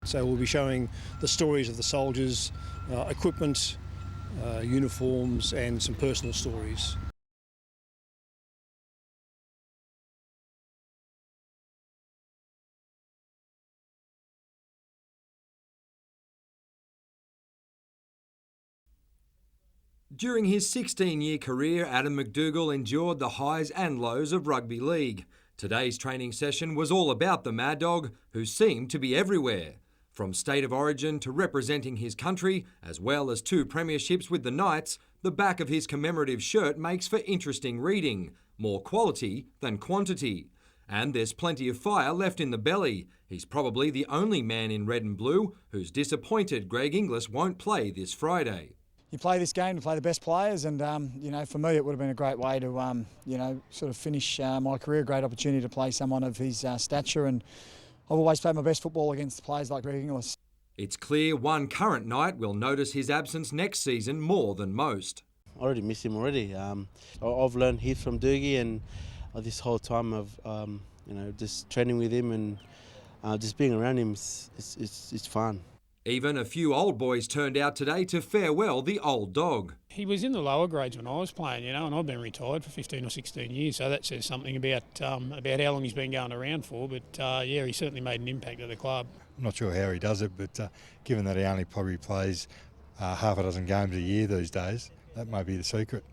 So we'll be showing the stories of the soldiers, equipment, uniforms and some personal stories. During his 16-year career, Adam McDougall endured the highs and lows of rugby league. Today's training session was all about the Mad Dog, who seemed to be everywhere. From state of origin to representing his country, as well as 2 premierships with the Knights, the back of his commemorative shirt makes for interesting reading, more quality than quantity. And there's plenty of fire left in the belly. He's probably the only man in red and blue who's disappointed Greg Inglis won't play this Friday. You play this game to play the best players, and for me it would have been a great way to sort of finish my career. A great opportunity to play someone of his stature, and I've always played my best football against players like Greg Inglis. It's clear one current Knight will notice his absence next season more than most. I already miss him already. I've learned heaps from Doogie, and this whole time of just training with him and just being around him, it's fun. Even a few old boys turned out today to farewell the old dog. He was in the lower grades when I was playing, and I've been retired for 15 or 16 years, so that says something about how long he's been going around for. But he certainly made an impact at the club. I'm not sure how he does it, but given that he only probably plays half a dozen games a year these days, that may be the secret.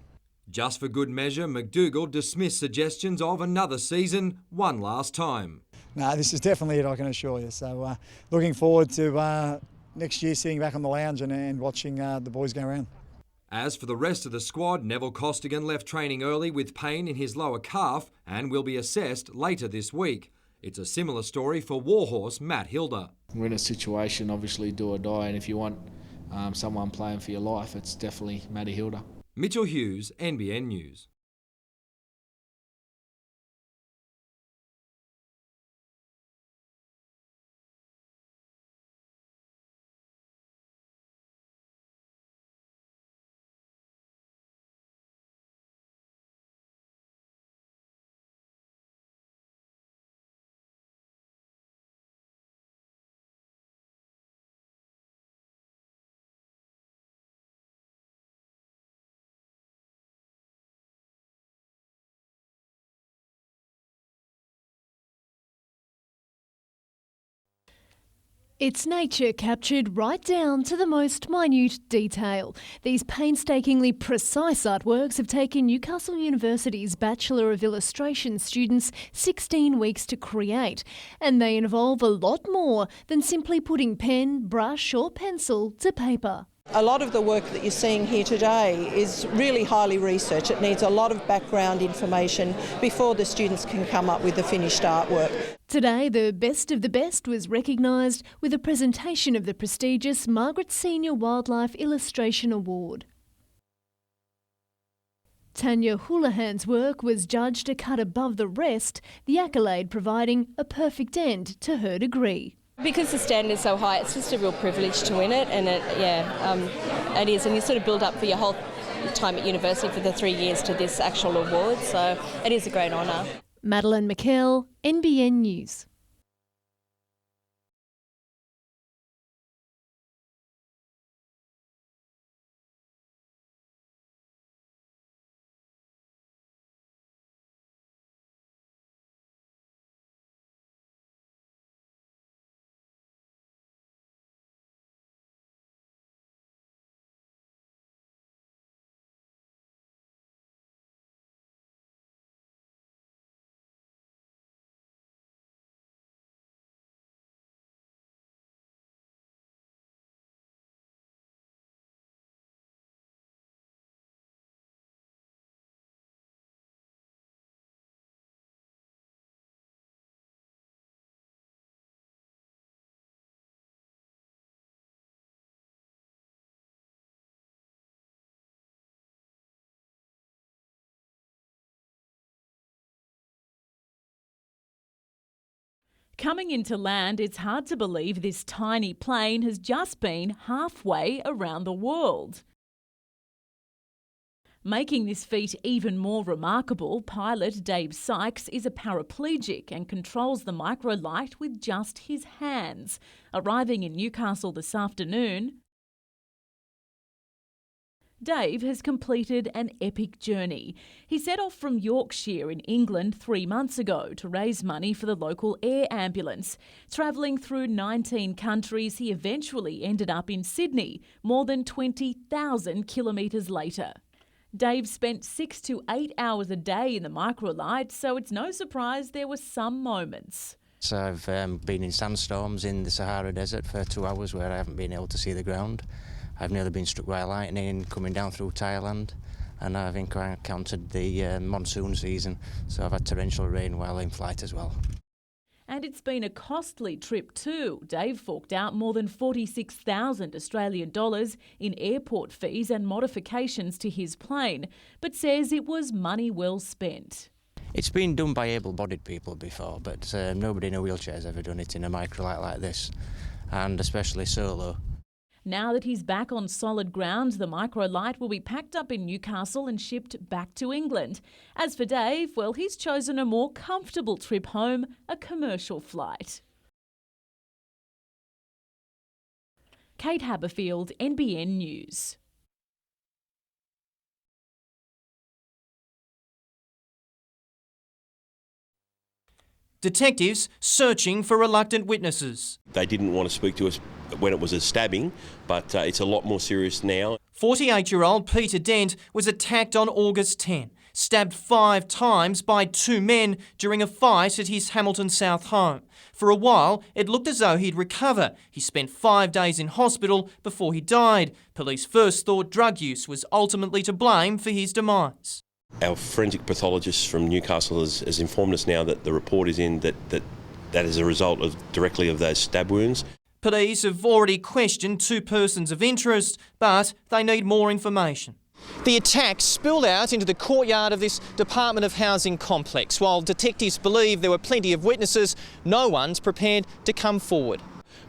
Just for good measure, McDougall dismissed suggestions of another season one last time. No, this is definitely it, I can assure you. So looking forward to next year sitting back on the lounge and watching the boys go around. As for the rest of the squad, Neville Costigan left training early with pain in his lower calf and will be assessed later this week. It's a similar story for Warhorse Matt Hilder. We're in a situation, obviously, do or die, and if you want someone playing for your life, it's definitely Matty Hilder. Mitchell Hughes, NBN News. It's nature captured right down to the most minute detail. These painstakingly precise artworks have taken Newcastle University's Bachelor of Illustration students 16 weeks to create, and they involve a lot more than simply putting pen, brush or pencil to paper. A lot of the work that you're seeing here today is really highly researched. It needs a lot of background information before the students can come up with the finished artwork. Today, the best of the best was recognised with a presentation of the prestigious Margaret Senior Wildlife Illustration Award. Tanya Houlihan's work was judged a cut above the rest, the accolade providing a perfect end to her degree. Because the standard is so high, it's just a real privilege to win it, and it is. And you sort of build up for your whole time at university for the 3 years to this actual award, so it is a great honour. Madeline McKell, NBN News. Coming into land, it's hard to believe this tiny plane has just been halfway around the world. Making this feat even more remarkable, pilot Dave Sykes is a paraplegic and controls the microlight with just his hands. Arriving in Newcastle this afternoon, Dave has completed an epic journey. He set off from Yorkshire in England 3 months ago to raise money for the local air ambulance. Travelling through 19 countries, he eventually ended up in Sydney, more than 20,000 kilometres later. Dave spent 6 to 8 hours a day in the microlight, so it's no surprise there were some moments. So I've been in sandstorms in the Sahara Desert for 2 hours where I haven't been able to see the ground. I've nearly been struck by lightning coming down through Thailand, and I've encountered the monsoon season, so I've had torrential rain while in flight as well. And it's been a costly trip too. Dave forked out more than 46,000 Australian dollars in airport fees and modifications to his plane, but says it was money well spent. It's been done by able-bodied people before, but nobody in a wheelchair has ever done it in a microlight like this, and especially solo. Now that he's back on solid ground, the microlight will be packed up in Newcastle and shipped back to England. As for Dave, well, he's chosen a more comfortable trip home, a commercial flight. Kate Haberfield, NBN News. Detectives searching for reluctant witnesses. They didn't want to speak to us when it was a stabbing, but it's a lot more serious now. 48-year-old Peter Dent was attacked on August 10, stabbed 5 times by 2 men during a fight at his Hamilton South home. For a while, it looked as though he'd recover. He spent 5 days in hospital before he died. Police first thought drug use was ultimately to blame for his demise. Our forensic pathologist from Newcastle has informed us now that the report is in that is a result directly of those stab wounds. Police have already questioned 2 persons of interest, but they need more information. The attack spilled out into the courtyard of this Department of Housing complex. While detectives believe there were plenty of witnesses, no one's prepared to come forward.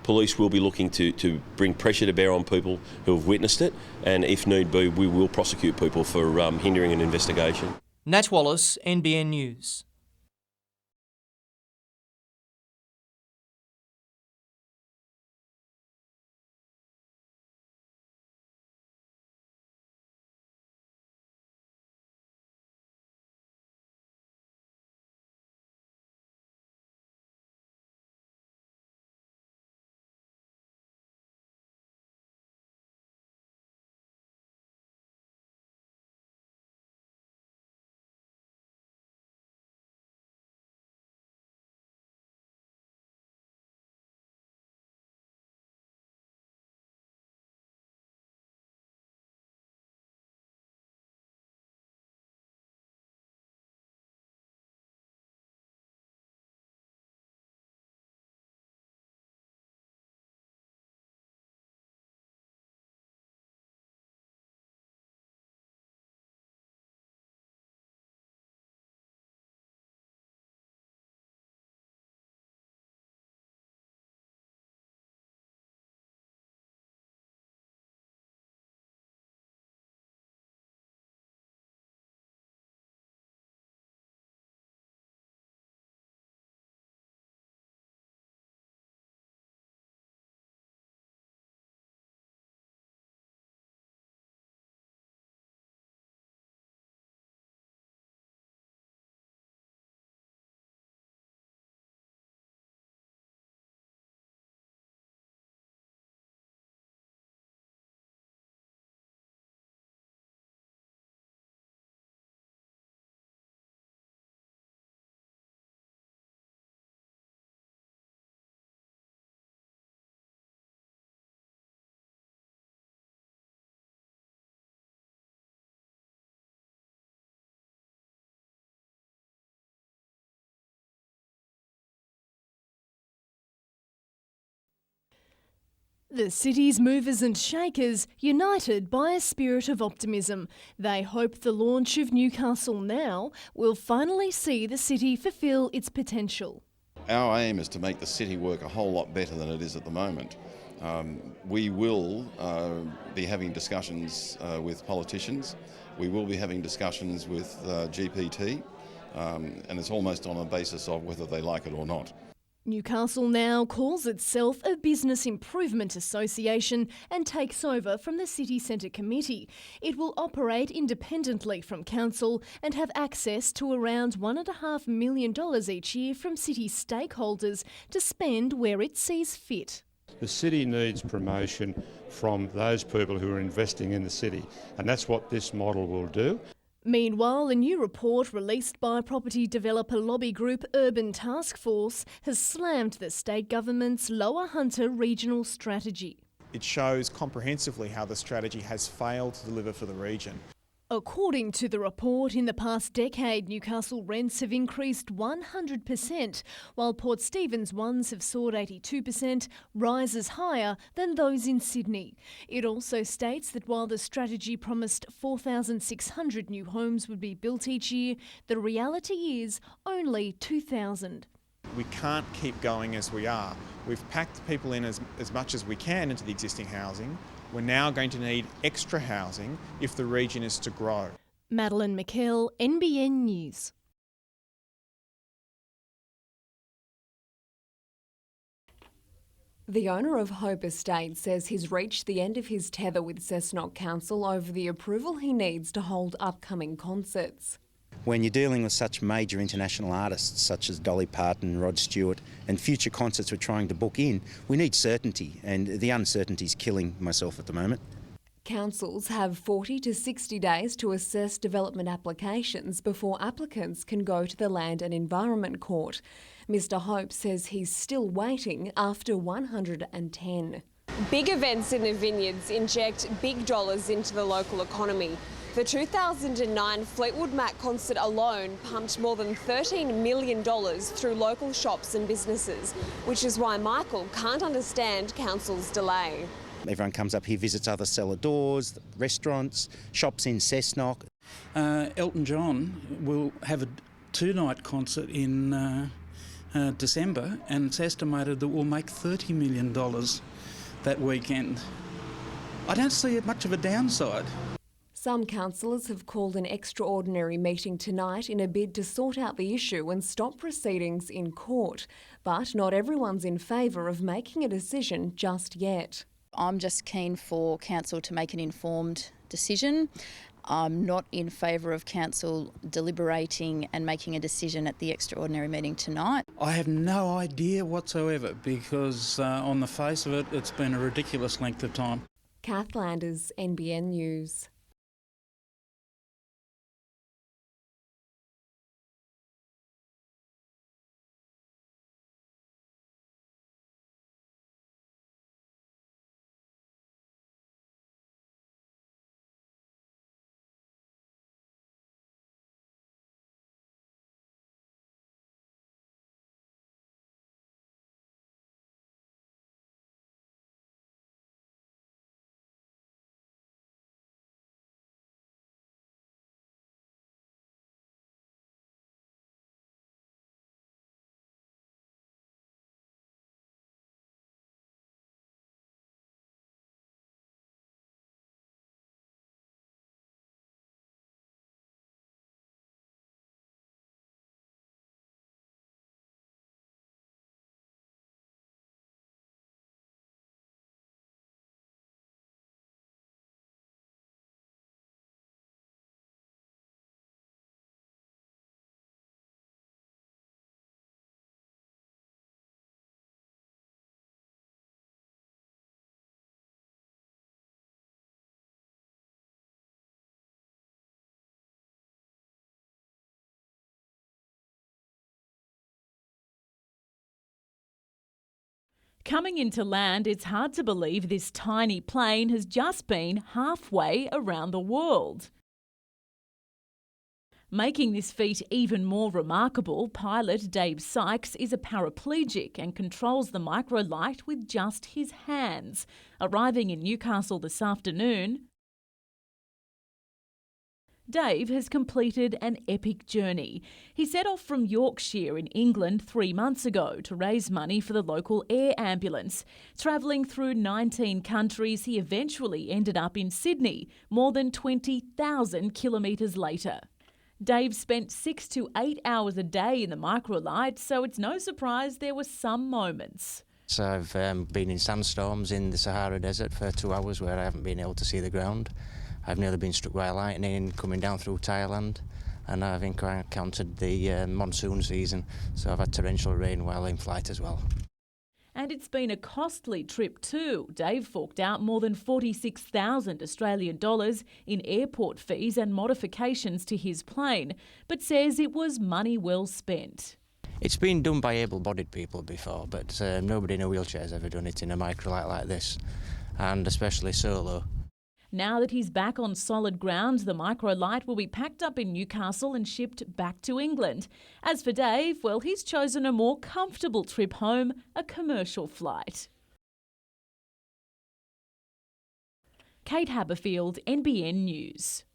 Police will be looking to bring pressure to bear on people who have witnessed it, and if need be, we will prosecute people for hindering an investigation. Nat Wallace, NBN News. The city's movers and shakers united by a spirit of optimism. They hope the launch of Newcastle Now will finally see the city fulfil its potential. Our aim is to make the city work a whole lot better than it is at the moment. We will be having discussions with politicians We will be having discussions with GPT, and it's almost on a basis of whether they like it or not. Newcastle now calls itself a Business Improvement Association and takes over from the City Centre Committee. It will operate independently from Council and have access to around $1.5 million each year from city stakeholders to spend where it sees fit. The city needs promotion from those people who are investing in the city, and that's what this model will do. Meanwhile, a new report released by property developer lobby group Urban Task Force has slammed the state government's Lower Hunter regional strategy. It shows comprehensively how the strategy has failed to deliver for the region. According to the report, in the past decade, Newcastle rents have increased 100%, while Port Stephens ones have soared 82%, rises higher than those in Sydney. It also states that while the strategy promised 4,600 new homes would be built each year, the reality is only 2,000. We can't keep going as we are. We've packed people in as much as we can into the existing housing. We're now going to need extra housing if the region is to grow. Madeline McKell, NBN News. The owner of Hope Estate says he's reached the end of his tether with Cessnock Council over the approval he needs to hold upcoming concerts. When you're dealing with such major international artists such as Dolly Parton, Rod Stewart and future concerts we're trying to book in, we need certainty, and the uncertainty is killing myself at the moment. Councils have 40 to 60 days to assess development applications before applicants can go to the Land and Environment Court. Mr Hope says he's still waiting after 110. Big events in the vineyards inject big dollars into the local economy. The 2009 Fleetwood Mac concert alone pumped more than $13 million through local shops and businesses, which is why Michael can't understand council's delay. Everyone comes up here, visits other cellar doors, restaurants, shops in Cessnock. Elton John will have a two-night concert in December, and it's estimated that we'll make $30 million that weekend. I don't see much of a downside. Some councillors have called an extraordinary meeting tonight in a bid to sort out the issue and stop proceedings in court. But not everyone's in favour of making a decision just yet. I'm just keen for council to make an informed decision. I'm not in favour of council deliberating and making a decision at the extraordinary meeting tonight. I have no idea whatsoever because on the face of it, it's been a ridiculous length of time. Kath Landers, NBN News. Coming into land, it's hard to believe this tiny plane has just been halfway around the world. Making this feat even more remarkable, pilot Dave Sykes is a paraplegic and controls the microlight with just his hands. Arriving in Newcastle this afternoon, Dave has completed an epic journey. He set off from Yorkshire in England 3 months ago to raise money for the local air ambulance. Travelling through 19 countries, he eventually ended up in Sydney, more than 20,000 kilometres later. Dave spent 6 to 8 hours a day in the microlight, so it's no surprise there were some moments. So I've been in sandstorms in the Sahara Desert for 2 hours where I haven't been able to see the ground. I've nearly been struck by lightning coming down through Thailand, and I've encountered the monsoon season, so I've had torrential rain while in flight as well. And it's been a costly trip too. Dave forked out more than 46,000 Australian dollars in airport fees and modifications to his plane, but says it was money well spent. It's been done by able-bodied people before, but nobody in a wheelchair has ever done it in a microlight like this, and especially solo. Now that he's back on solid ground, the microlight will be packed up in Newcastle and shipped back to England. As for Dave, well, he's chosen a more comfortable trip home, a commercial flight. Kate Haberfield, NBN News.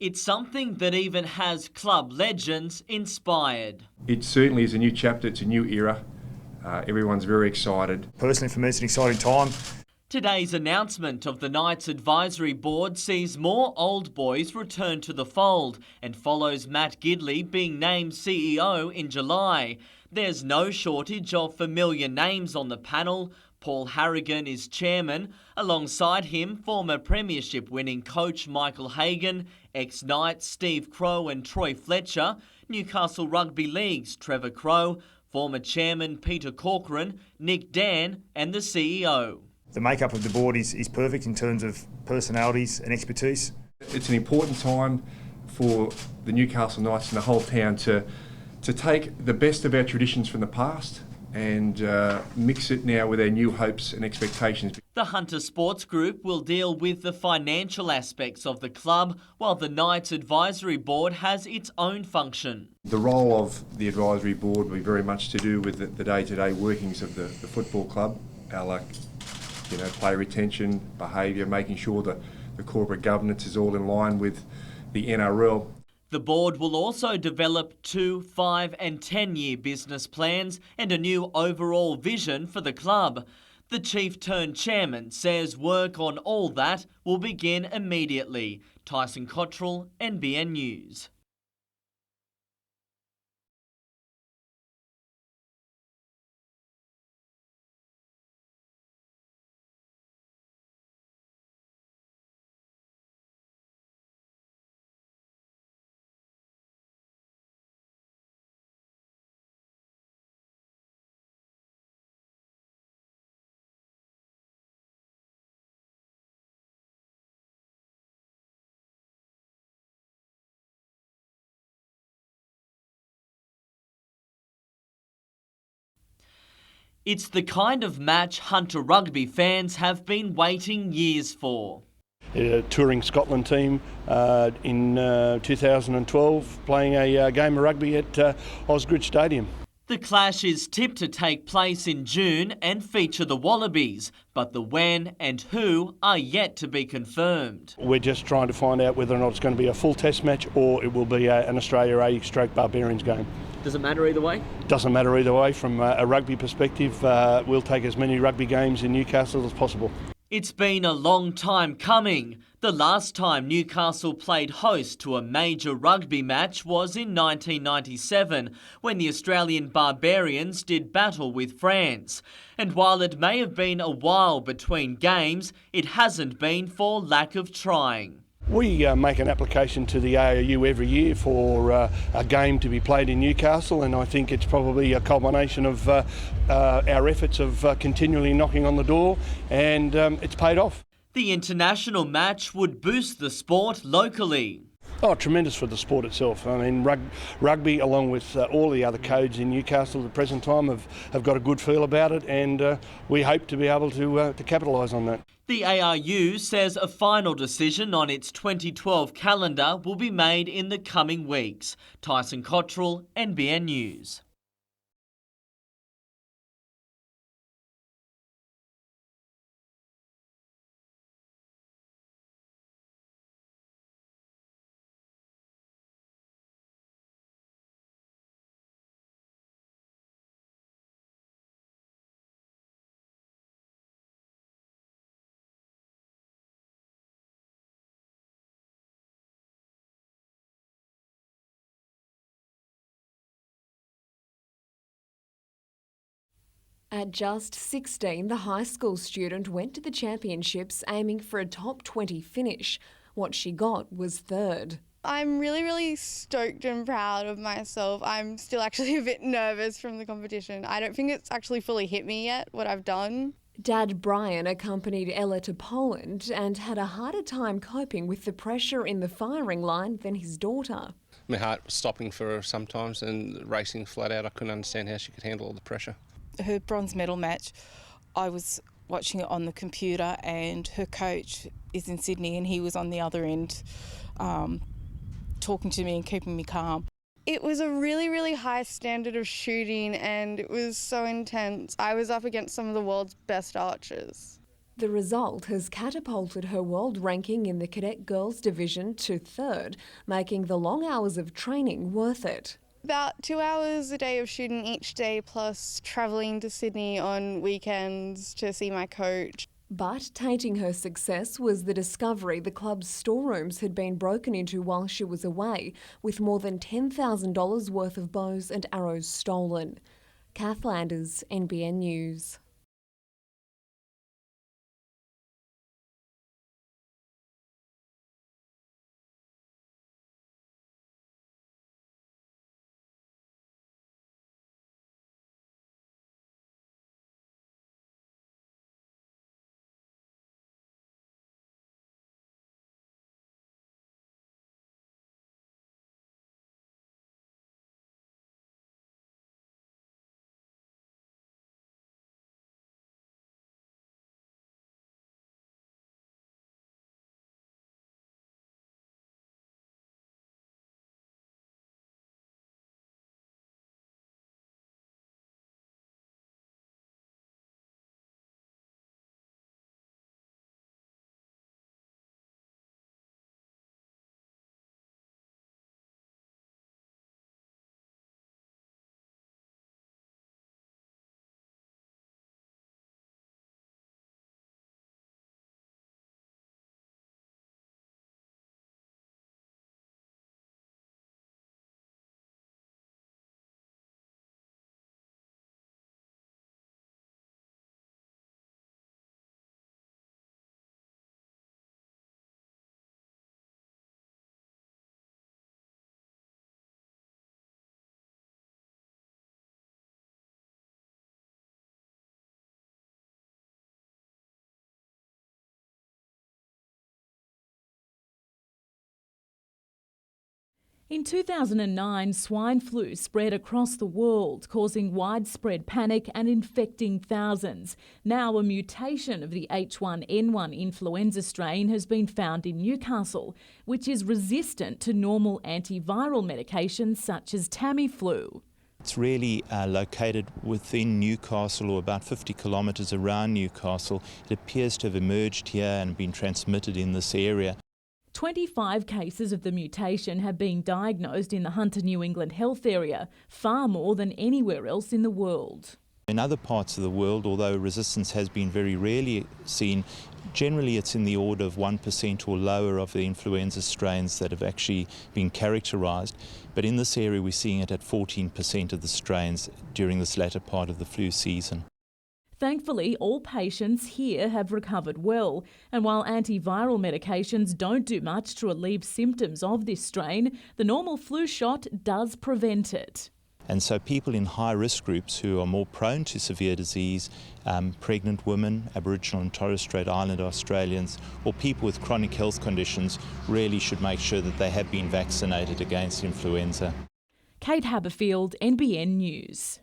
It's something that even has club legends inspired. It certainly is a new chapter, it's a new era. Everyone's very excited. Personally, for me, it's an exciting time. Today's announcement of the Knights Advisory Board sees more old boys return to the fold and follows Matt Gidley being named CEO in July. There's no shortage of familiar names on the panel. Paul Harrigan is chairman. Alongside him, former premiership-winning coach Michael Hagan, ex-Knights Steve Crowe and Troy Fletcher, Newcastle Rugby League's Trevor Crowe, former chairman Peter Corcoran, Nick Dan and the CEO. The makeup of the board is perfect in terms of personalities and expertise. It's an important time for the Newcastle Knights and the whole town to take the best of our traditions from the past and mix it now with our new hopes and expectations. The Hunter Sports Group will deal with the financial aspects of the club, while the Knights Advisory Board has its own function. The role of the advisory board will be very much to do with the day-to-day workings of the football club, like player retention, behaviour, making sure that the corporate governance is all in line with the NRL. The board will also develop 2, 5 and 10-year business plans and a new overall vision for the club. The chief-turned-chairman says work on all that will begin immediately. Tyson Cottrell, NBN News. It's the kind of match Hunter Rugby fans have been waiting years for. A touring Scotland team in 2012 playing a game of rugby at Osgoode Stadium. The clash is tipped to take place in June and feature the Wallabies, but the when and who are yet to be confirmed. We're just trying to find out whether or not it's going to be a full test match or it will be an Australia A/Barbarians game. Does it matter either way? Doesn't matter either way. From a rugby perspective, we'll take as many rugby games in Newcastle as possible. It's been a long time coming. The last time Newcastle played host to a major rugby match was in 1997, when the Australian Barbarians did battle with France. And while it may have been a while between games, it hasn't been for lack of trying. We make an application to the ARU every year for a game to be played in Newcastle, and I think it's probably a culmination of our efforts of continually knocking on the door, and it's paid off. The international match would boost the sport locally. Oh, tremendous for the sport itself. I mean, rugby, along with all the other codes in Newcastle at the present time, have got a good feel about it, and we hope to be able to capitalise on that. The ARU says a final decision on its 2012 calendar will be made in the coming weeks. Tyson Cottrell, NBN News. At just 16, the high school student went to the championships aiming for a top 20 finish. What she got was third. I'm really stoked and proud of myself. I'm still actually a bit nervous from the competition. I don't think it's actually fully hit me yet, what I've done. Dad Brian accompanied Ella to Poland and had a harder time coping with the pressure in the firing line than his daughter. My heart was stopping for her sometimes, and racing flat out. I couldn't understand how she could handle all the pressure. Her bronze medal match, I was watching it on the computer, and her coach is in Sydney and he was on the other end talking to me and keeping me calm. It was a really high standard of shooting and it was so intense. I was up against some of the world's best archers. The result has catapulted her world ranking in the cadet girls division to third, making the long hours of training worth it. About 2 hours a day of shooting each day, plus travelling to Sydney on weekends to see my coach. But tainting her success was the discovery the club's storerooms had been broken into while she was away, with more than $10,000 worth of bows and arrows stolen. Kath Landers, NBN News. In 2009, swine flu spread across the world, causing widespread panic and infecting thousands. Now a mutation of the H1N1 influenza strain has been found in Newcastle, which is resistant to normal antiviral medications such as Tamiflu. It's really located within Newcastle, or about 50 kilometres around Newcastle. It appears to have emerged here and been transmitted in this area. 25 cases of the mutation have been diagnosed in the Hunter New England health area, far more than anywhere else in the world. In other parts of the world, although resistance has been very rarely seen, generally it's in the order of 1% or lower of the influenza strains that have actually been characterised. But in this area we're seeing it at 14% of the strains during this latter part of the flu season. Thankfully, all patients here have recovered well, and while antiviral medications don't do much to relieve symptoms of this strain, the normal flu shot does prevent it. And so people in high-risk groups who are more prone to severe disease, pregnant women, Aboriginal and Torres Strait Islander Australians, or people with chronic health conditions really should make sure that they have been vaccinated against influenza. Kate Haberfield, NBN News.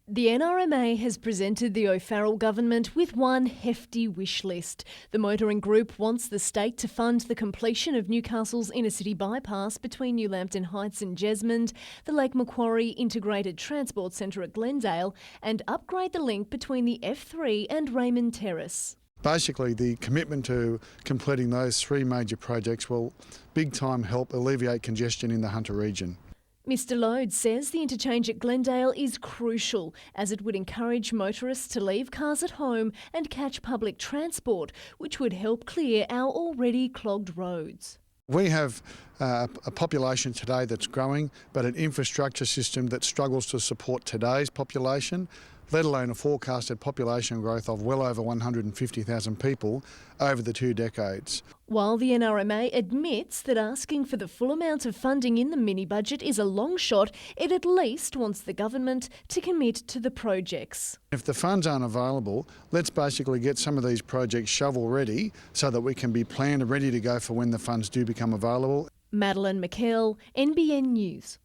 The NRMA has presented the O'Farrell government with one hefty wish list. The motoring group wants the state to fund the completion of Newcastle's inner-city bypass between New Lambton Heights and Jesmond, the Lake Macquarie Integrated Transport Centre at Glendale, and upgrade the link between the F3 and Raymond Terrace. Basically, the commitment to completing those three major projects will big time help alleviate congestion in the Hunter region. Mr Loade says the interchange at Glendale is crucial as it would encourage motorists to leave cars at home and catch public transport, which would help clear our already clogged roads. We have a population today that's growing, but an infrastructure system that struggles to support today's population, let alone a forecasted population growth of well over 150,000 people over the 2 decades. While the NRMA admits that asking for the full amount of funding in the mini-budget is a long shot, it at least wants the government to commit to the projects. If the funds aren't available, let's basically get some of these projects shovel-ready so that we can be planned and ready to go for when the funds do become available. Madeline McKell, NBN News.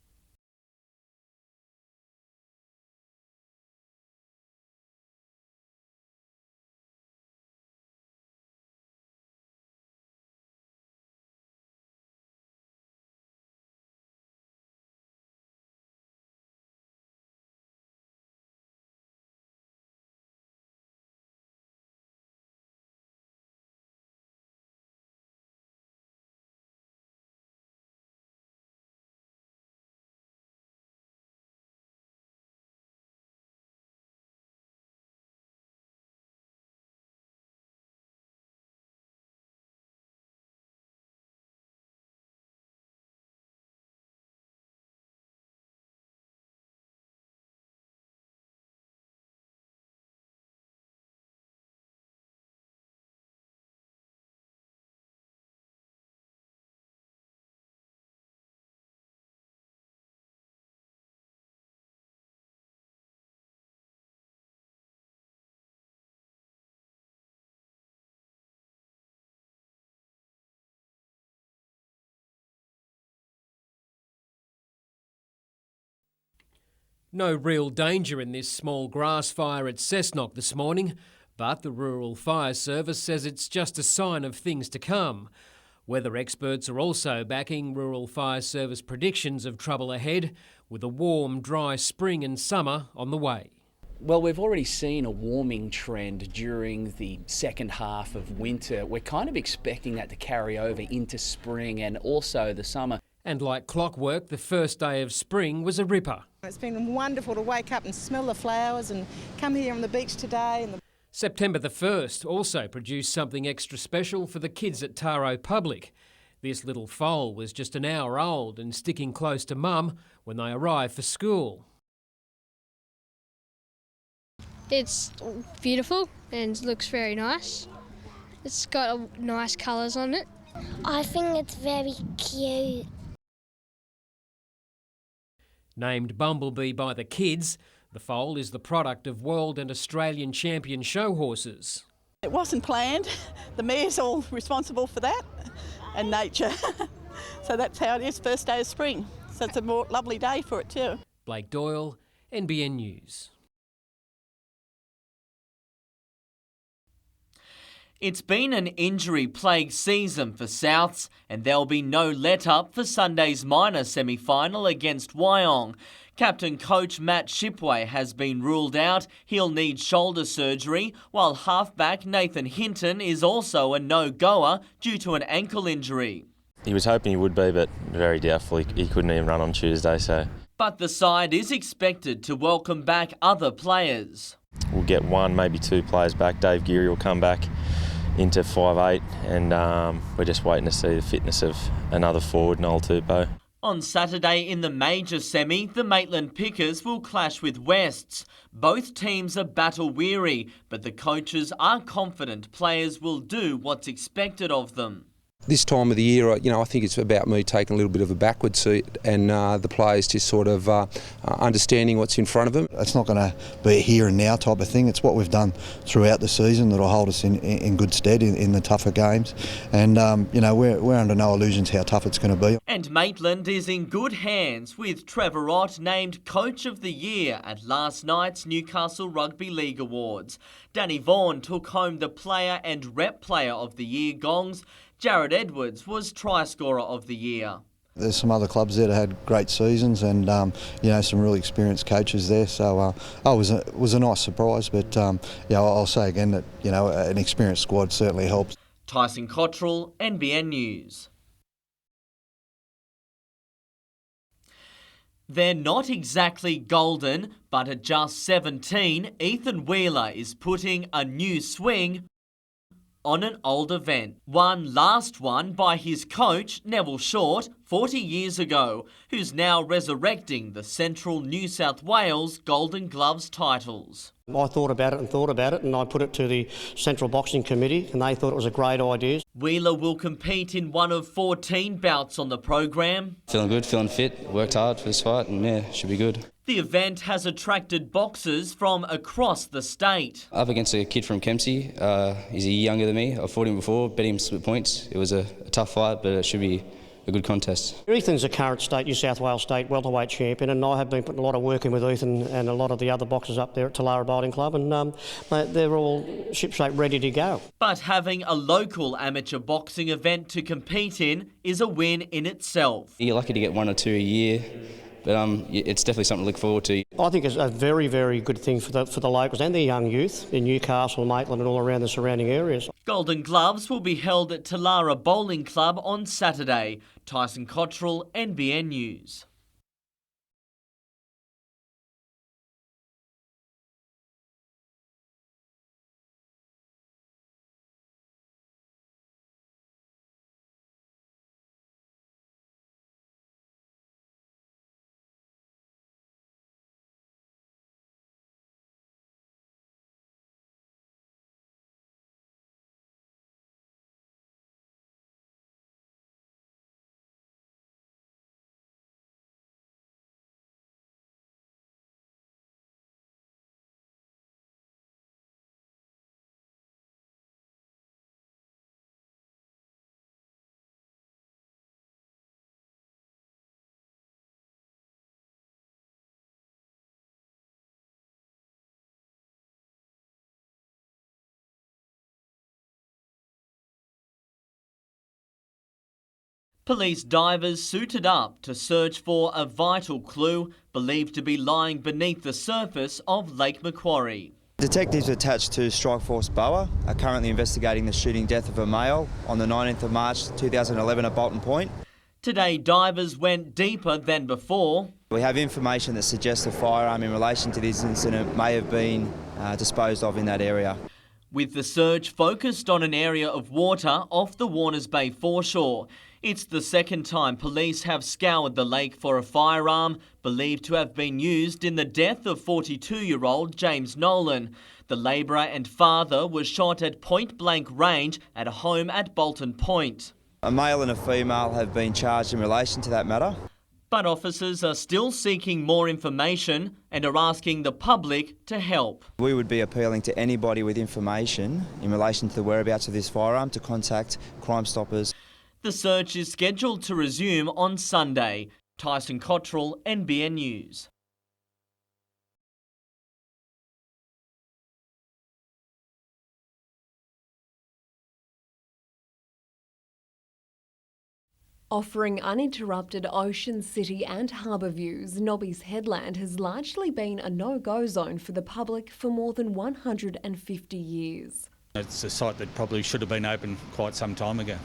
No real danger in this small grass fire at Cessnock this morning, but the Rural Fire Service says it's just a sign of things to come. Weather experts are also backing Rural Fire Service predictions of trouble ahead, with a warm, dry spring and summer on the way. Well, we've already seen a warming trend during the second half of winter. We're kind of expecting that to carry over into spring and also the summer. And like clockwork, the first day of spring was a ripper. It's been wonderful to wake up and smell the flowers and come here on the beach today. September the 1st also produced something extra special for the kids at Taro Public. This little foal was just an hour old and sticking close to mum when they arrived for school. It's beautiful and looks very nice. It's got nice colours on it. I think it's very cute. Named Bumblebee by the kids, the foal is the product of world and Australian champion show horses. It wasn't planned. The mayor's all responsible for that, and nature. So that's how it is, first day of spring. So it's a more lovely day for it too. Blake Doyle, NBN News. It's been an injury-plagued season for Souths, and there'll be no let-up for Sunday's minor semi-final against Wyong. Captain coach Matt Shipway has been ruled out. He'll need shoulder surgery, while halfback Nathan Hinton is also a no-goer due to an ankle injury. He was hoping he would be, but very doubtful. He couldn't even run on Tuesday, so... But the side is expected to welcome back other players. We'll get one, maybe two players back. Dave Geary will come back into 5'8", and we're just waiting to see the fitness of another forward, Noel Tupou. On Saturday in the major semi, the Maitland Pickers will clash with Wests. Both teams are battle-weary, but the coaches are confident players will do what's expected of them. This time of the year, I think it's about me taking a little bit of a backward seat and the players just sort of understanding what's in front of them. It's not going to be a here and now type of thing. It's what we've done throughout the season that'll hold us in good stead in the tougher games. And, we're under no illusions how tough it's going to be. And Maitland is in good hands with Trevor Ott named Coach of the Year at last night's Newcastle Rugby League Awards. Danny Vaughan took home the Player and Rep Player of the Year gongs. Jared Edwards was Try Scorer of the Year. There's some other clubs there that had great seasons and, some really experienced coaches there. So it was a nice surprise. But, I'll say again that, an experienced squad certainly helps. Tyson Cottrell, NBN News. They're not exactly golden, but at just 17, Ethan Wheeler is putting a new swing on an old event. One last one by his coach, Neville Short, 40 years ago, who's now resurrecting the Central New South Wales Golden Gloves titles. I thought about it and I put it to the Central Boxing Committee and they thought it was a great idea. Wheeler will compete in one of 14 bouts on the program. Feeling good, feeling fit, worked hard for this fight and should be good. The event has attracted boxers from across the state. Up against a kid from Kempsey, he's a year younger than me. I've fought him before, bet him split points. It was a tough fight, but it should be a good contest. Ethan's a current New South Wales state welterweight champion and I have been putting a lot of work in with Ethan and a lot of the other boxers up there at Talara Bowling Club and they're all shipshape ready to go. But having a local amateur boxing event to compete in is a win in itself. You're lucky to get one or two a year. But it's definitely something to look forward to. I think it's a very, very good thing for the locals and the young youth in Newcastle, Maitland and all around the surrounding areas. Golden Gloves will be held at Talara Bowling Club on Saturday. Tyson Cottrell, NBN News. Police divers suited up to search for a vital clue believed to be lying beneath the surface of Lake Macquarie. Detectives attached to Strikeforce Boa are currently investigating the shooting death of a male on the 19th of March 2011 at Bolton Point. Today, divers went deeper than before. We have information that suggests a firearm in relation to this incident may have been disposed of in that area. With the search focused on an area of water off the Warners Bay foreshore. It's the second time police have scoured the lake for a firearm believed to have been used in the death of 42-year-old James Nolan. The labourer and father was shot at point-blank range at a home at Bolton Point. A male and a female have been charged in relation to that matter. But officers are still seeking more information and are asking the public to help. We would be appealing to anybody with information in relation to the whereabouts of this firearm to contact Crime Stoppers. The search is scheduled to resume on Sunday. Tyson Cottrell, NBN News. Offering uninterrupted ocean, city and harbour views, Nobby's Headland has largely been a no-go zone for the public for more than 150 years. It's a site that probably should have been open quite some time ago.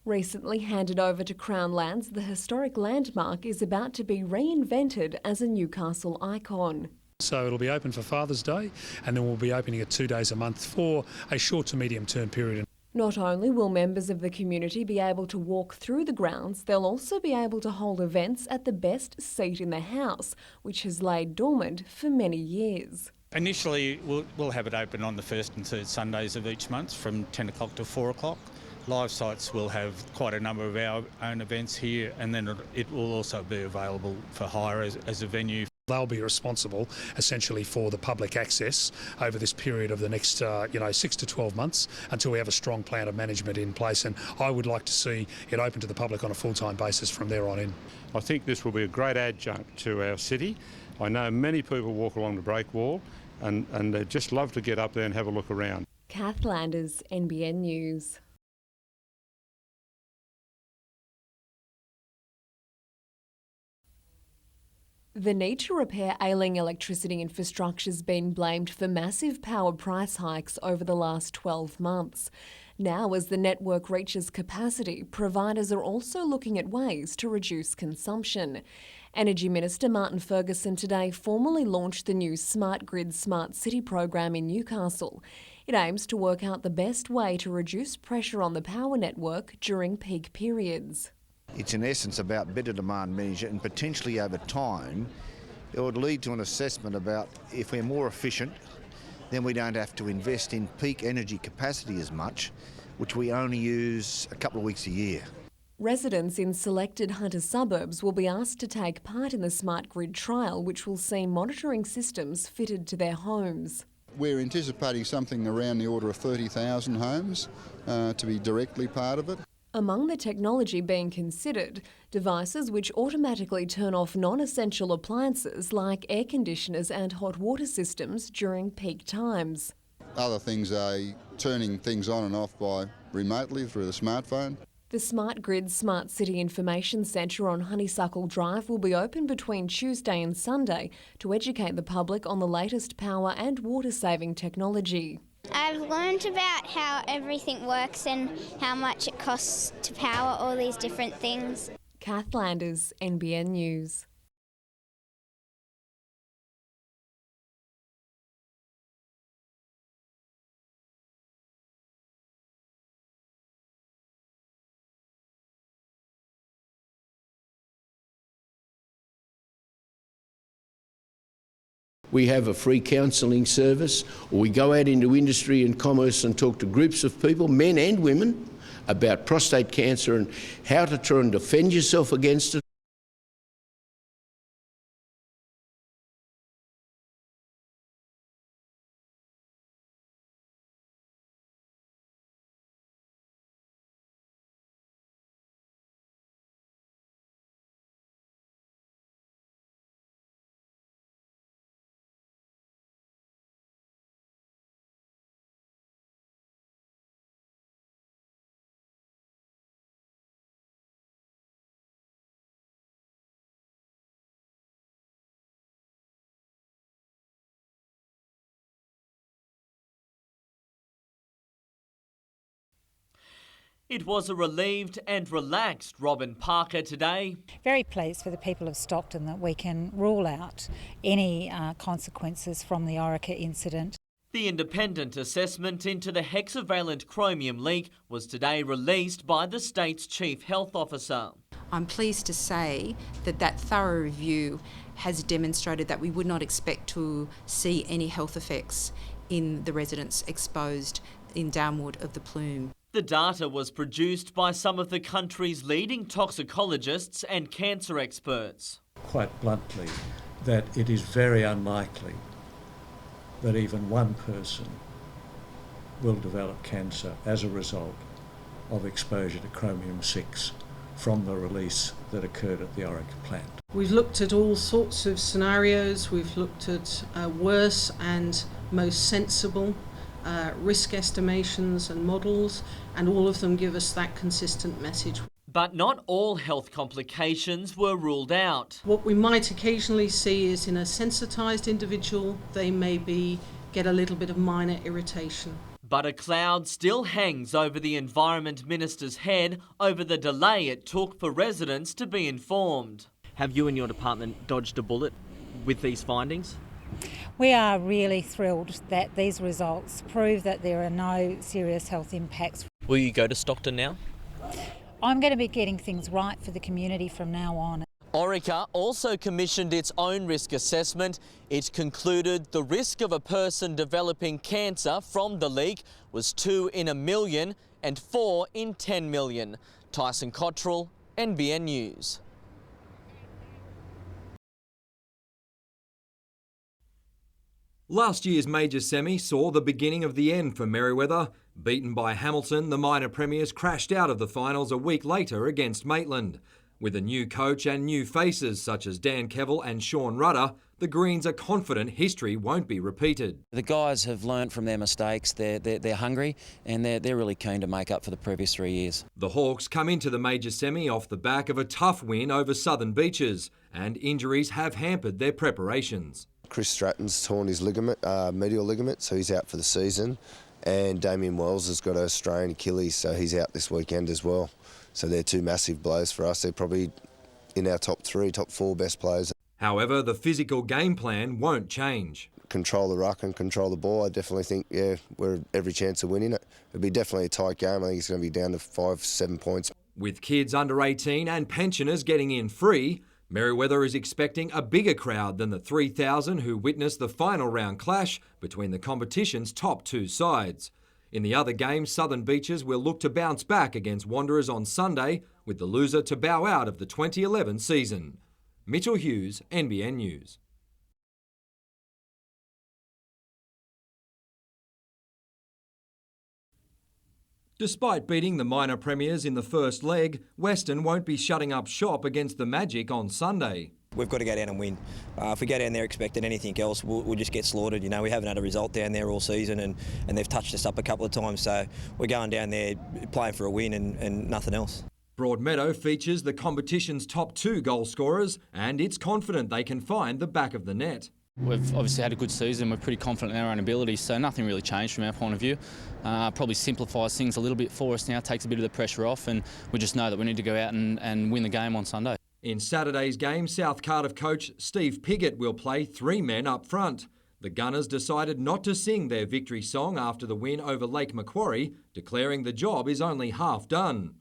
Recently handed over to Crown Lands, the historic landmark is about to be reinvented as a Newcastle icon. So it'll be open for Father's Day and then we'll be opening it 2 days a month for a short to medium term period. Not only will members of the community be able to walk through the grounds, they'll also be able to hold events at the best seat in the house, which has laid dormant for many years. Initially, we'll have it open on the first and third Sundays of each month from 10 o'clock to 4 o'clock. Live sites will have quite a number of our own events here, and then it will also be available for hire as a venue. They'll be responsible essentially for the public access over this period of the next 6 to 12 months until we have a strong plan of management in place, and I would like to see it open to the public on a full-time basis from there on in. I think this will be a great adjunct to our city. I know many people walk along the break wall and they just love to get up there and have a look around. Kath Landers, NBN News. The need to repair ailing electricity infrastructure has been blamed for massive power price hikes over the last 12 months. Now, as the network reaches capacity, providers are also looking at ways to reduce consumption. Energy Minister Martin Ferguson today formally launched the new Smart Grid Smart City program in Newcastle. It aims to work out the best way to reduce pressure on the power network during peak periods. It's in essence about better demand management, and potentially over time it would lead to an assessment about if we're more efficient, then we don't have to invest in peak energy capacity as much, which we only use a couple of weeks a year. Residents in selected Hunter suburbs will be asked to take part in the Smart Grid trial, which will see monitoring systems fitted to their homes. We're anticipating something around the order of 30,000 homes to be directly part of it. Among the technology being considered, devices which automatically turn off non-essential appliances like air conditioners and hot water systems during peak times. Other things are turning things on and off remotely through the smartphone. The Smart Grid Smart City Information Centre on Honeysuckle Drive will be open between Tuesday and Sunday to educate the public on the latest power and water-saving technology. I've learned about how everything works and how much it costs to power all these different things. Kath Landers, NBN News. We have a free counselling service, or we go out into industry and commerce and talk to groups of people, men and women, about prostate cancer and how to try and defend yourself against it. It was a relieved and relaxed Robin Parker today. Very pleased for the people of Stockton that we can rule out any consequences from the Orica incident. The independent assessment into the hexavalent chromium leak was today released by the state's Chief Health Officer. I'm pleased to say that thorough review has demonstrated that we would not expect to see any health effects in the residents exposed in downward of the plume. The data was produced by some of the country's leading toxicologists and cancer experts. Quite bluntly, that it is very unlikely that even one person will develop cancer as a result of exposure to chromium-6 from the release that occurred at the Orica plant. We've looked at all sorts of scenarios. We've looked at worse and most sensible risk estimations and models, and all of them give us that consistent message. But not all health complications were ruled out. What we might occasionally see is in a sensitised individual, they maybe get a little bit of minor irritation. But a cloud still hangs over the Environment Minister's head over the delay it took for residents to be informed. Have you and your department dodged a bullet with these findings? We are really thrilled that these results prove that there are no serious health impacts. Will you go to Stockton now? I'm going to be getting things right for the community from now on. Orica also commissioned its own risk assessment. It concluded the risk of a person developing cancer from the leak was 2 in a million and 4 in 10 million. Tyson Cottrell, NBN News. Last year's major semi saw the beginning of the end for Merewether. Beaten by Hamilton, the minor premiers crashed out of the finals a week later against Maitland. With a new coach and new faces such as Dan Kevill and Sean Rudder, the Greens are confident history won't be repeated. The guys have learnt from their mistakes, they're hungry and they're really keen to make up for the previous 3 years. The Hawks come into the major semi off the back of a tough win over Southern Beaches, and injuries have hampered their preparations. Chris Stratton's torn his ligament, medial ligament, so he's out for the season. And Damien Wells has got a strained Achilles, so he's out this weekend as well. So they're two massive blows for us. They're probably in our top 3, top 4 best players. However, the physical game plan won't change. Control the ruck and control the ball. I definitely think, we're every chance of winning it. It'll be definitely a tight game. I think it's going to be down to 5-7 points. With kids under 18 and pensioners getting in free, Merewether is expecting a bigger crowd than the 3,000 who witnessed the final round clash between the competition's top 2 sides. In the other game, Southern Beaches will look to bounce back against Wanderers on Sunday, with the loser to bow out of the 2011 season. Mitchell Hughes, NBN News. Despite beating the minor premiers in the first leg, Western won't be shutting up shop against the Magic on Sunday. We've got to go down and win. If we go down there expecting anything else, we'll just get slaughtered. You know, we haven't had a result down there all season and they've touched us up a couple of times. So we're going down there playing for a win and nothing else. Broadmeadow features the competition's top 2 goal scorers, and it's confident they can find the back of the net. We've obviously had a good season. We're pretty confident in our own abilities, so nothing really changed from our point of view. Probably simplifies things a little bit for us now, takes a bit of the pressure off, and we just know that we need to go out and win the game on Sunday. In Saturday's game, South Cardiff coach Steve Piggott will play 3 men up front. The Gunners decided not to sing their victory song after the win over Lake Macquarie, declaring the job is only half done.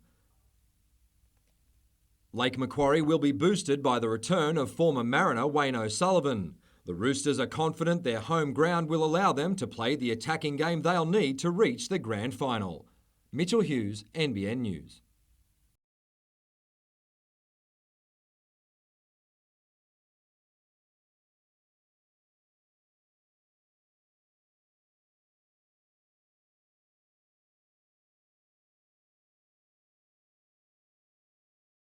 Lake Macquarie will be boosted by the return of former Mariner Wayne O'Sullivan. The Roosters are confident their home ground will allow them to play the attacking game they'll need to reach the grand final. Mitchell Hughes, NBN News.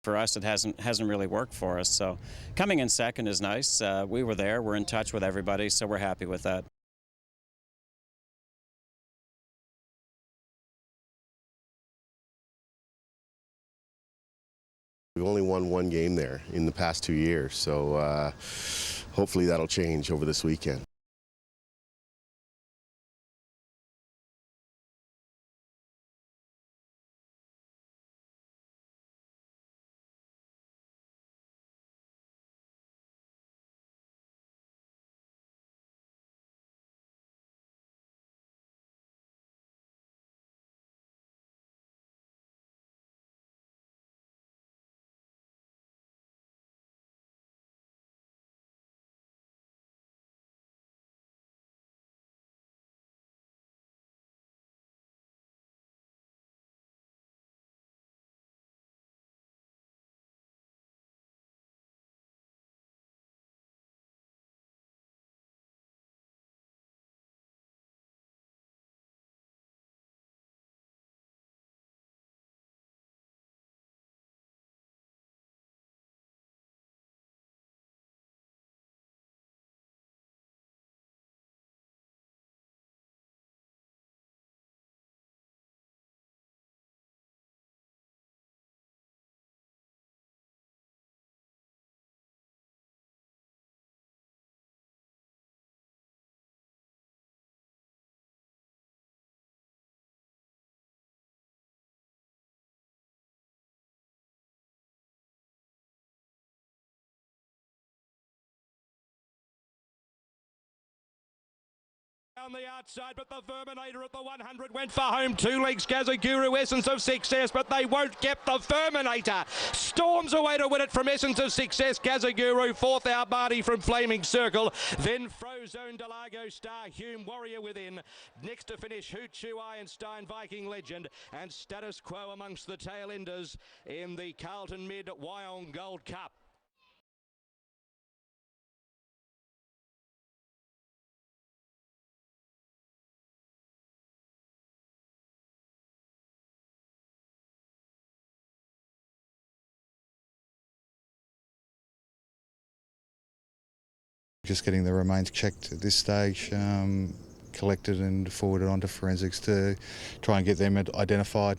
For us, it hasn't really worked for us. So coming in second is nice. We were there. We're in touch with everybody, so we're happy with that. We've only won 1 game there in the past 2 years, so hopefully that'll change over this weekend. On the outside, but the Verminator at the 100 went for home. 2 legs, Gazaguru, Essence of Success, but they won't get the Verminator. Storms away to win it from Essence of Success. Gazaguru, 4th out Marty from Flaming Circle. Then Frozone, Delago Star, Hume, Warrior within. Next to finish, Hoochu, Ironstein, Viking Legend, and Status Quo amongst the tail enders in the Carlton Mid Wyong Gold Cup. Just getting the remains checked at this stage, collected and forwarded on to forensics to try and get them identified.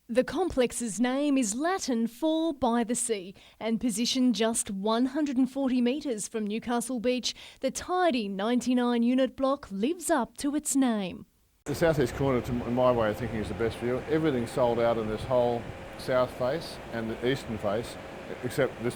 The complex's name is Latin for by the sea, and positioned just 140 metres from Newcastle Beach, the tidy 99-unit block lives up to its name. The southeast corner, in my way of thinking, is the best view. Everything's sold out in this whole south face and the eastern face, except this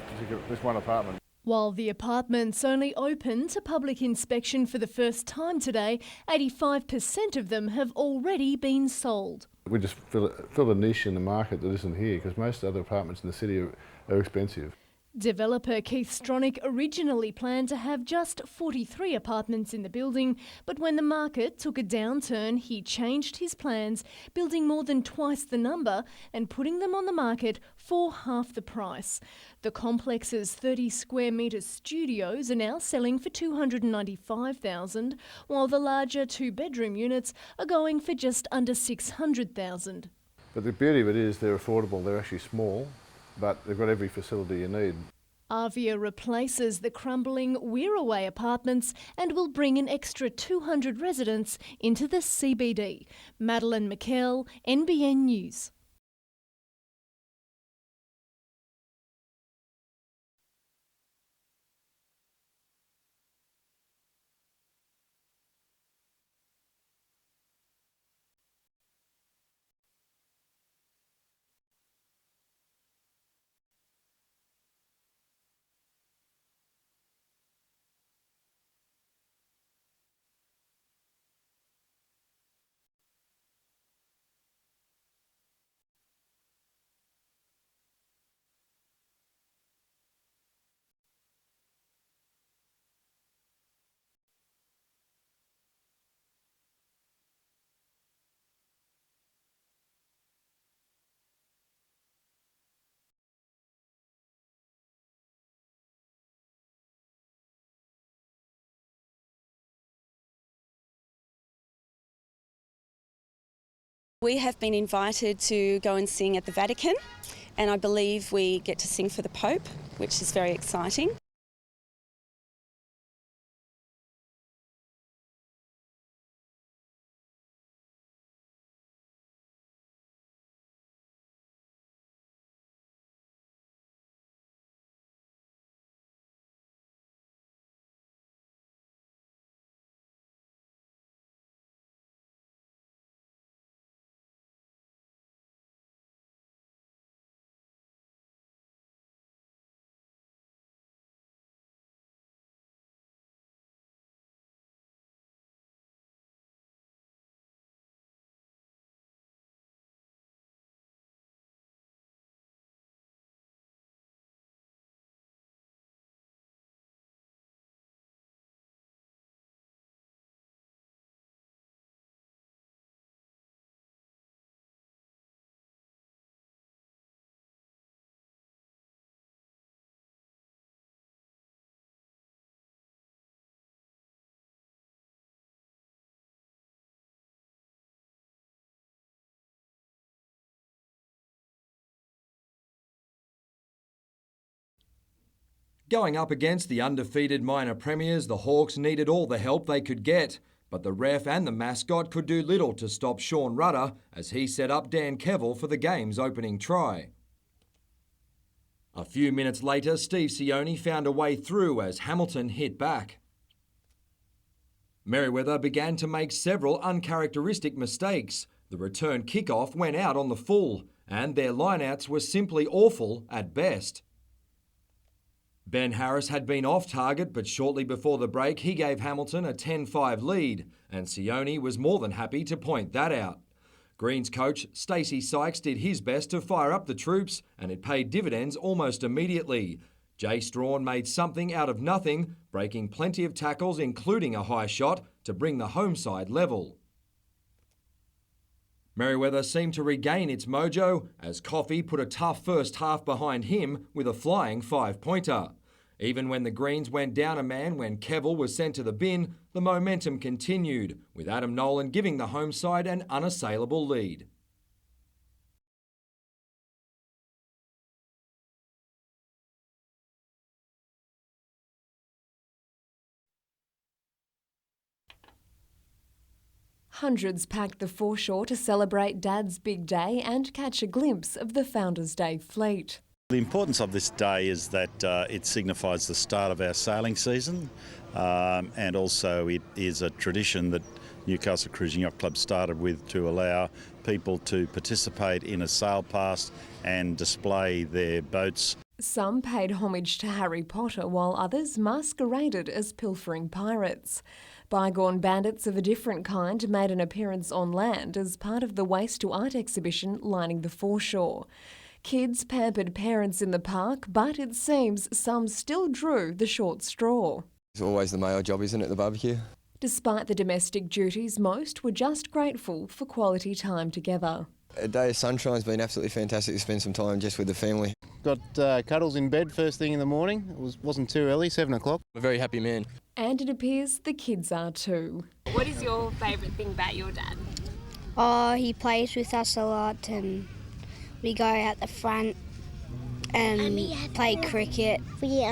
one apartment. While the apartments only open to public inspection for the first time today, 85% of them have already been sold. We just fill a niche in the market that isn't here, because most other apartments in the city are expensive. Developer Keith Stronach originally planned to have just 43 apartments in the building, but when the market took a downturn, he changed his plans, building more than twice the number and putting them on the market for half the price. The complex's 30 square metre studios are now selling for $295,000, while the larger 2-bedroom units are going for just under $600,000. But the beauty of it is they're affordable, they're actually small, but they've got every facility you need. Avia replaces the crumbling Wirraway apartments and will bring an extra 200 residents into the CBD. Madeline McKell, NBN News. We have been invited to go and sing at the Vatican, and I believe we get to sing for the Pope, which is very exciting. Going up against the undefeated minor premiers, the Hawks needed all the help they could get. But the ref and the mascot could do little to stop Sean Rudder as he set up Dan Kevill for the game's opening try. A few minutes later, Steve Sione found a way through as Hamilton hit back. Merriweather began to make several uncharacteristic mistakes. The return kickoff went out on the full, and their lineouts were simply awful at best. Ben Harris had been off target, but shortly before the break he gave Hamilton a 10-5 lead, and Sione was more than happy to point that out. Greens coach Stacey Sykes did his best to fire up the troops, and it paid dividends almost immediately. Jay Strawn made something out of nothing, breaking plenty of tackles including a high shot to bring the home side level. Merriweather seemed to regain its mojo as Coffey put a tough first half behind him with a flying 5-pointer. Even when the Greens went down a man when Kevell was sent to the bin, the momentum continued, with Adam Nolan giving the home side an unassailable lead. Hundreds packed the foreshore to celebrate Dad's big day and catch a glimpse of the Founders' Day fleet. The importance of this day is that it signifies the start of our sailing season, and also it is a tradition that Newcastle Cruising Yacht Club started with to allow people to participate in a sail past and display their boats. Some paid homage to Harry Potter while others masqueraded as pilfering pirates. Bygone bandits of a different kind made an appearance on land as part of the Waste to Art exhibition lining the foreshore. Kids pampered parents in the park, but it seems some still drew the short straw. It's always the male job, isn't it, the barbecue? Despite the domestic duties, most were just grateful for quality time together. A day of sunshine's been absolutely fantastic to spend some time just with the family. Got cuddles in bed first thing in the morning. It wasn't too early, 7 o'clock. I'm a very happy man. And it appears the kids are too. What is your favourite thing about your dad? Oh, he plays with us a lot and we go out the front and play cricket. We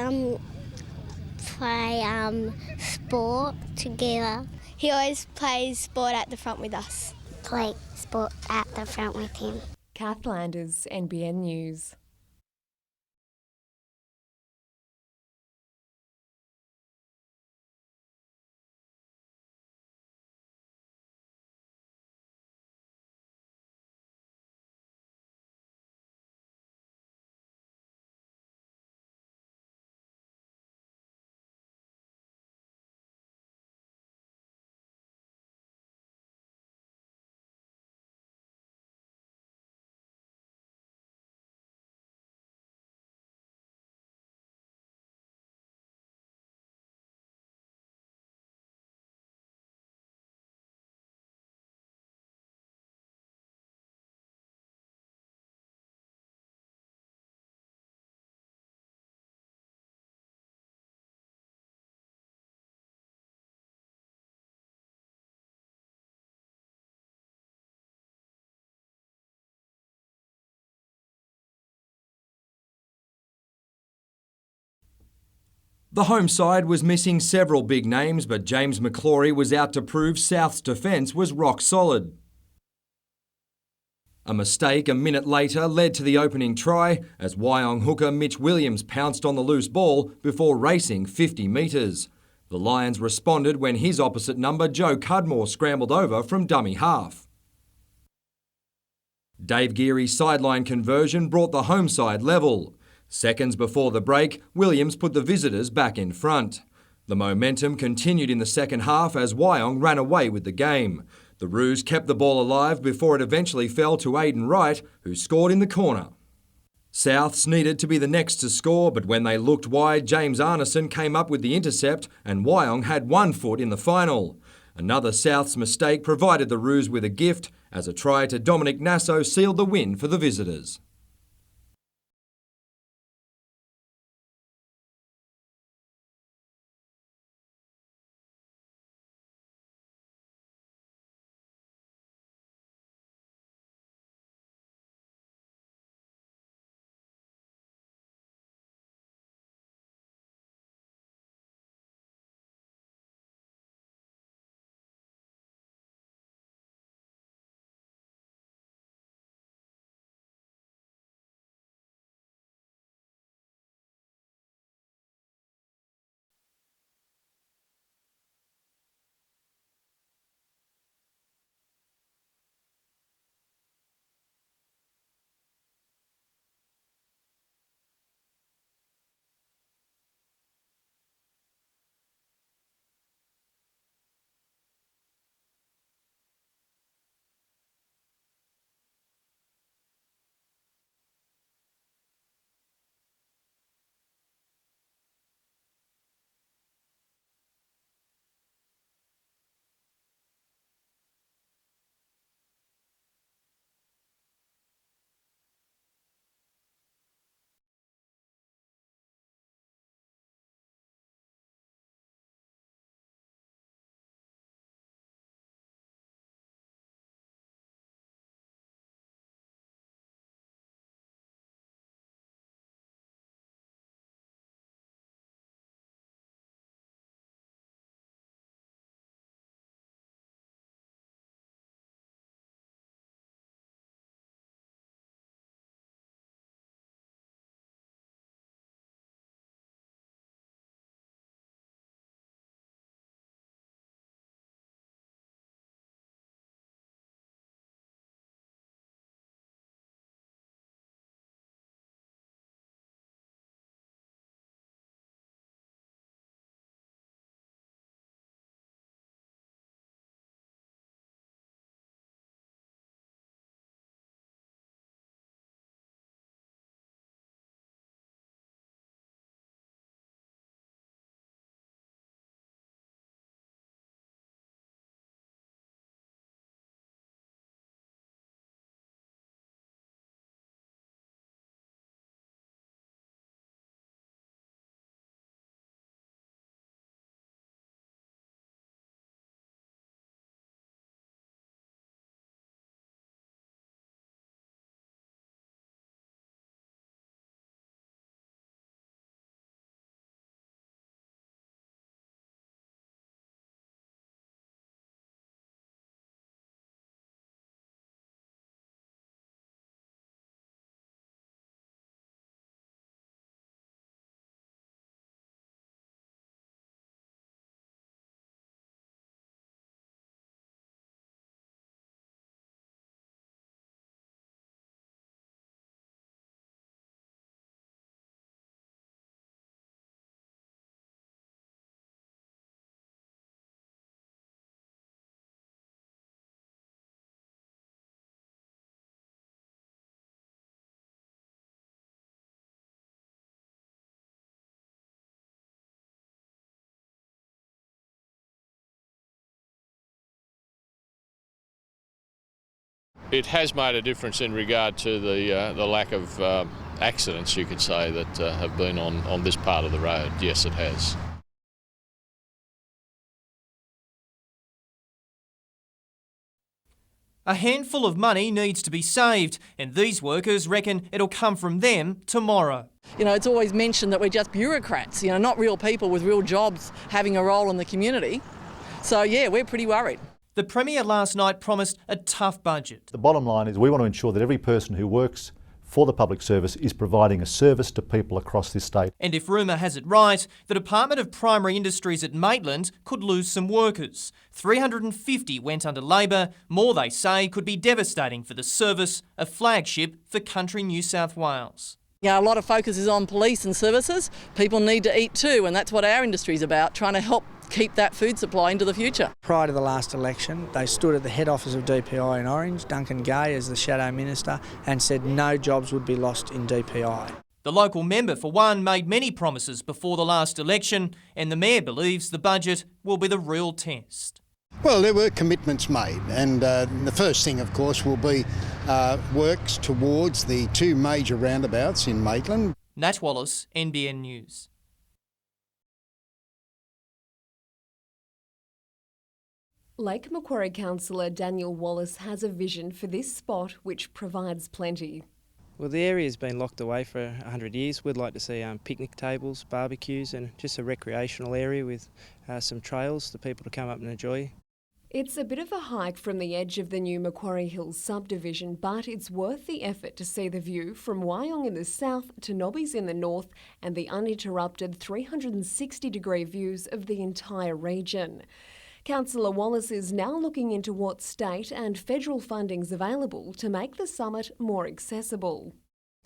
play sport together. He always plays sport at the front with us. Play sport at the front with him. Kath Landers, NBN News. The home side was missing several big names, but James McClory was out to prove South's defence was rock solid. A mistake a minute later led to the opening try as Wyong hooker Mitch Williams pounced on the loose ball before racing 50 metres. The Lions responded when his opposite number Joe Cudmore scrambled over from dummy half. Dave Geary's sideline conversion brought the home side level. Seconds before the break, Williams put the visitors back in front. The momentum continued in the second half as Wyong ran away with the game. The Roos kept the ball alive before it eventually fell to Aidan Wright, who scored in the corner. Souths needed to be the next to score, but when they looked wide, James Arneson came up with the intercept and Wyong had 1 foot in the final. Another Souths mistake provided the Roos with a gift as a try to Dominic Nasso sealed the win for the visitors. It has made a difference in regard to the lack of accidents, you could say, that have been on this part of the road. Yes, it has. A handful of money needs to be saved, and these workers reckon it'll come from them tomorrow. You know, it's always mentioned that we're just bureaucrats, you know, not real people with real jobs having a role in the community. So, yeah, we're pretty worried. The Premier last night promised a tough budget. The bottom line is we want to ensure that every person who works for the public service is providing a service to people across this state. And if rumour has it right, the Department of Primary Industries at Maitland could lose some workers. 350 went under labour. More, they say, could be devastating for the service, a flagship for country New South Wales. Yeah, a lot of focus is on police and services. People need to eat too, and that's what our industry is about, trying to help keep that food supply into the future. Prior to the last election, they stood at the head office of DPI in Orange, Duncan Gay as the Shadow Minister, and said no jobs would be lost in DPI. The local member, for one, made many promises before the last election, and the Mayor believes the budget will be the real test. Well, there were commitments made, and the first thing, of course, will be works towards the two major roundabouts in Maitland. Nat Wallace, NBN News. Lake Macquarie councillor Daniel Wallace has a vision for this spot which provides plenty. Well, the area's been locked away for 100 years. We'd like to see picnic tables, barbecues and just a recreational area with some trails for people to come up and enjoy. It's a bit of a hike from the edge of the new Macquarie Hills subdivision, but it's worth the effort to see the view from Wyong in the south to Nobbies in the north and the uninterrupted 360-degree views of the entire region. Councillor Wallace is now looking into what state and federal funding's available to make the summit more accessible.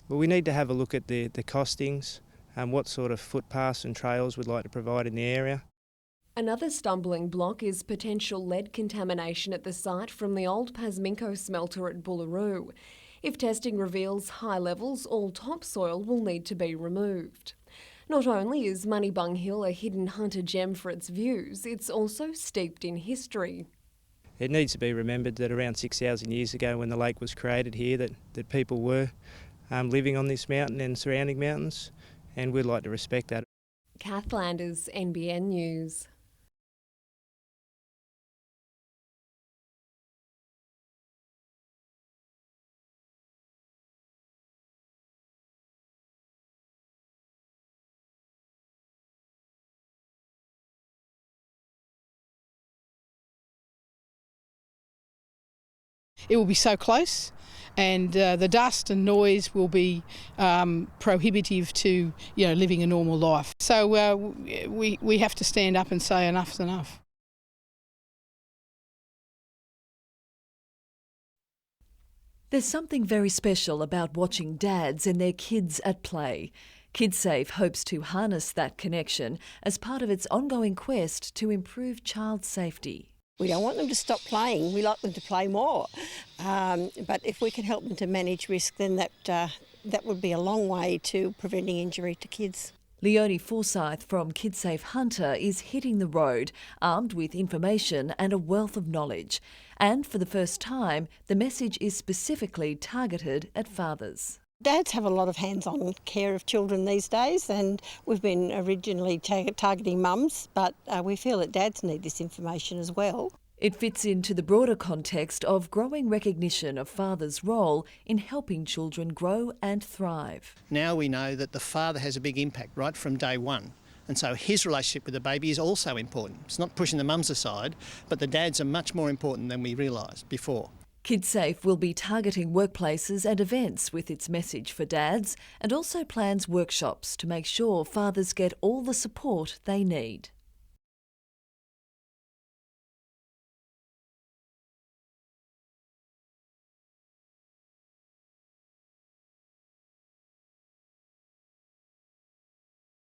Well, we need to have a look at the costings and what sort of footpaths and trails we'd like to provide in the area. Another stumbling block is potential lead contamination at the site from the old Pasminco smelter at Bullaroo. If testing reveals high levels, all topsoil will need to be removed. Not only is Moneybung Hill a hidden hunter gem for its views, it's also steeped in history. It needs to be remembered that around 6,000 years ago when the lake was created here that people were living on this mountain and surrounding mountains, and we'd like to respect that. Kath Landers, NBN News. It will be so close, and the dust and noise will be prohibitive to living a normal life. So we have to stand up and say enough's enough. There's something very special about watching dads and their kids at play. KidSafe hopes to harness that connection as part of its ongoing quest to improve child safety. We don't want them to stop playing, we like them to play more. But if we can help them to manage risk, then that would be a long way to preventing injury to kids. Leonie Forsyth from KidSafe Hunter is hitting the road, armed with information and a wealth of knowledge. And for the first time, the message is specifically targeted at fathers. Dads have a lot of hands-on care of children these days, and we've been originally targeting mums, but we feel that dads need this information as well. It fits into the broader context of growing recognition of fathers' role in helping children grow and thrive. Now we know that the father has a big impact right from day one, and so his relationship with the baby is also important. It's not pushing the mums aside, but the dads are much more important than we realised before. KidSafe will be targeting workplaces and events with its message for dads, and also plans workshops to make sure fathers get all the support they need.